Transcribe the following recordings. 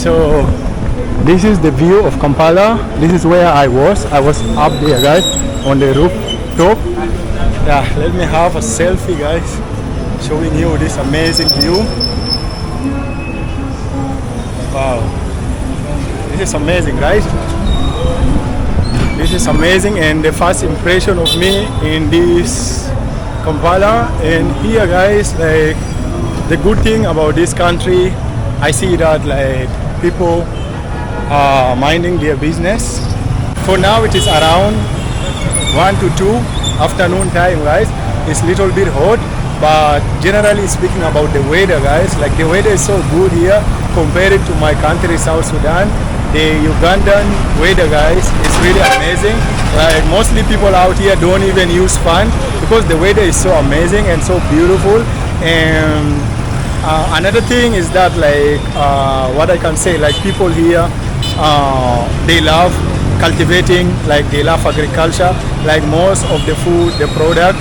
So this is the view of Kampala. This is where I was up there, guys, on the rooftop. Yeah, let me have a selfie, guys, showing you this amazing view. Wow, this is amazing, right? This is amazing, and the first impression of me in this Kampala. And here, guys, like, the good thing about this country, I see that like people are minding their business. For now it is around 1 to 2 afternoon time, guys. It's little bit hot, but generally speaking about the weather, guys, like the weather is so good here compared to my country, South Sudan. The Ugandan weather, guys, is really amazing. Like mostly people out here don't even use fan because the weather is so amazing and so beautiful. And another thing is that like what I can say, like people here, they love cultivating, like they love agriculture, like most of the food, the product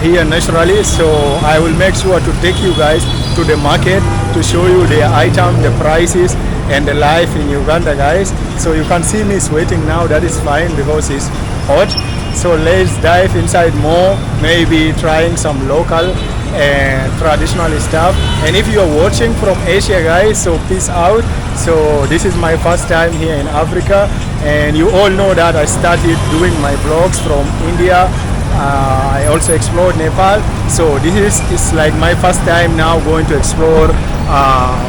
here naturally. So I will make sure to take you guys to the market to show you the item, the prices, and the life in Uganda, guys. So you can see me sweating now. That is fine because it's hot. So let's dive inside more, maybe trying some local and traditional stuff. And if you are watching from Asia, guys, so peace out. So this is my first time here in Africa, and you all know that I started doing my vlogs from India. I also explored Nepal. So this is like my first time now going to explore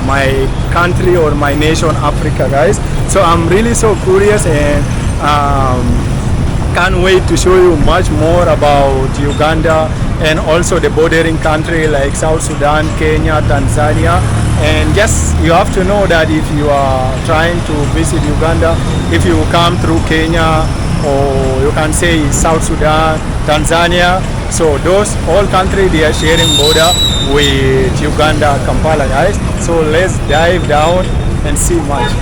my country or my nation, Africa, guys. So I'm really so curious and can't wait to show you much more about Uganda and also the bordering country like South Sudan, Kenya, Tanzania. And just you have to know that if you are trying to visit Uganda, if you come through Kenya, or you can say South Sudan, Tanzania, so those all countries, they are sharing border with Uganda, Kampala, guys. So let's dive down and see much.